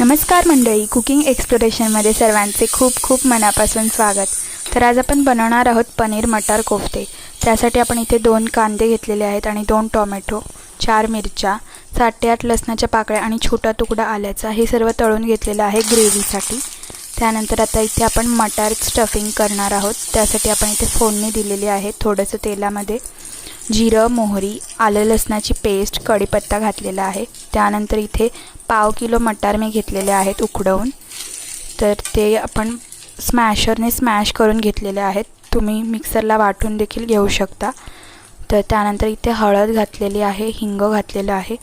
नमस्कार मंडळी, कुकिंग एक्सप्लोरेशनमध्ये सर्वांचे खूप खूप मनापासून स्वागत। तर आज आपण बनवणार आहोत पनीर मटार कोफ्ते। त्यासाठी आपण इथे 2 कांदे घेतलेले आहेत आणि 2 टोमॅटो, 4 मिरच्या, 7 ते 8 लसणाच्या पाकळ्या आणि छोटा तुकडा आल्याचा हे सर्व तळून घेतलेलं आहे ग्रेव्हीसाठी। त्यानंतर आता इथे आपण मटार स्टफिंग करणार आहोत। त्यासाठी आपण इथे फोडणी दिलेली आहे। थोडंसं तेलामध्ये जिरं, मोहरी, आलं लसणाची पेस्ट, कढीपत्ता घातलेला आहे। त्यानंतर इथे पाव किलो मटार मी घेतलेले आहेत उकडवून, तर ते आपण स्मॅशरने स्मॅश करून घेतलेले आहेत। तुम्ही मिक्सरला वाटून देखील घेऊ शकता। तर त्यानंतर इथे हळद घातलेली आहे, हिंग घातलेलं आहे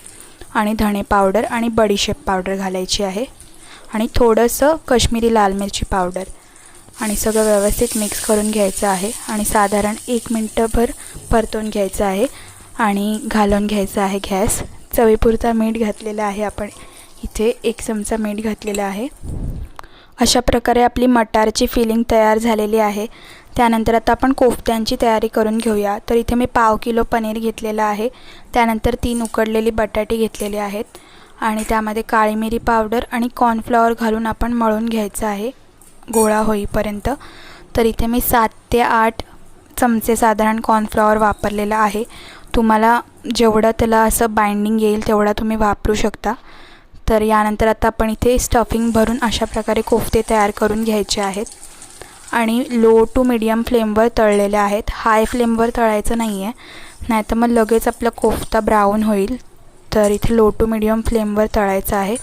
आणि धणे पावडर आणि बडीशेप पावडर घालायची आहे आणि थोडंसं काश्मीरी लाल मिरची पावडर आणि सगळं व्यवस्थित मिक्स करून घ्यायचं आहे आणि साधारण 1 मिनिटभर परतून घ्यायचं आहे आणि घालून घ्यायचं आहे गॅस। चवीपुरता मीठ घातलेलं आहे, आपण इथे 1 चमचा मीठ घातलेलं आहे। अशा प्रकारे आपली मटारची फिलिंग तयार झालेली आहे। त्यानंतर आता आपण कोफ्त्यांची तयारी करून घेऊया। तर इथे मी पाव किलो पनीर घेतलेलं आहे। त्यानंतर 3 उकडलेली बटाटे घेतलेले आहेत आणि त्यामध्ये काळी मिरी पावडर आणि कॉर्नफ्लॉवर घालून आपण मळून घ्यायचं आहे गोळा होईपर्यंत। तर इथे मी 7 ते 8 चमचे साधारण कॉर्नफ्लॉवर वापरलेला आहे। तुम्हाला जेवढं त्याला असं बाइंडिंग येईल तेवढा तुम्ही वापरू शकता। तर यानंतर आता आपण इथे स्टफिंग भरून अशा प्रकारे कोफ्ते तयार करून घ्यायचे आहेत आणि लो टू मीडियम फ्लेमवर तळलेले आहेत। हाय फ्लेमवर तळायचं नाही आहे, नाहीतर मग लगेच आपला कोफ्ता ब्राऊन होईल। तर इथे लो टू मीडियम फ्लेमवर तळायचं आहे।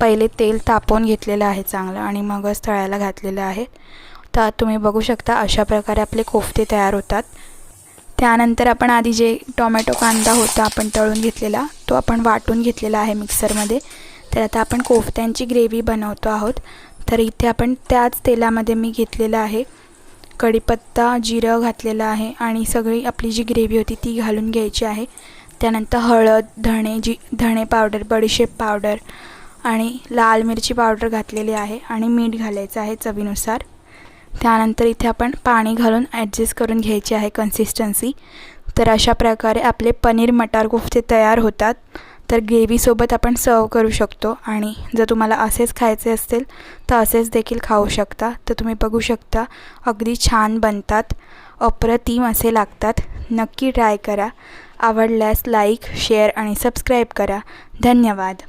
पहिले तेल तापवून घेतलेलं आहे चांगलं आणि मगच तळायला घातलेलं आहे। तर तुम्ही बघू शकता अशा प्रकारे आपले कोफ्ते तयार होतात। त्यानंतर आपण आधी जे टोमॅटो कांदा होता आपण तळून घेतलेला तो आपण वाटून घेतलेला आहे मिक्सरमध्ये। तर आता आपण कोफ्त्यांची ग्रेव्ही बनवतो आहोत। तर इथे आपण त्याच तेलामध्ये मी घेतलेला आहे कढीपत्ता, जिरं घातलेलं आहे आणि सगळी आपली जी ग्रेव्ही होती ती घालून घ्यायची आहे। त्यानंतर हळद, धणे पावडर, बडीशेप पावडर आणि लाल मिरची पावडर घातलेली आहे आणि मीठ घालायचं आहे चवीनुसार। त्यानंतर इथे आपण पाणी घालून ॲडजस्ट करून घ्यायची आहे कन्सिस्टन्सी। तर अशा प्रकारे आपले पनीर मटार कोफ्ते तयार होतात। तर ग्रेव्हीसोबत आपण सर्व करू शकतो आणि जर तुम्हाला असेच खायचे असतील तर असेच देखील खाऊ शकता। तर तुम्ही बघू शकता अगदी छान बनतात, अप्रतिम असे लागतात। नक्की ट्राय करा। आवडल्यास लाईक, शेअर आणि सबस्क्राईब करा। धन्यवाद।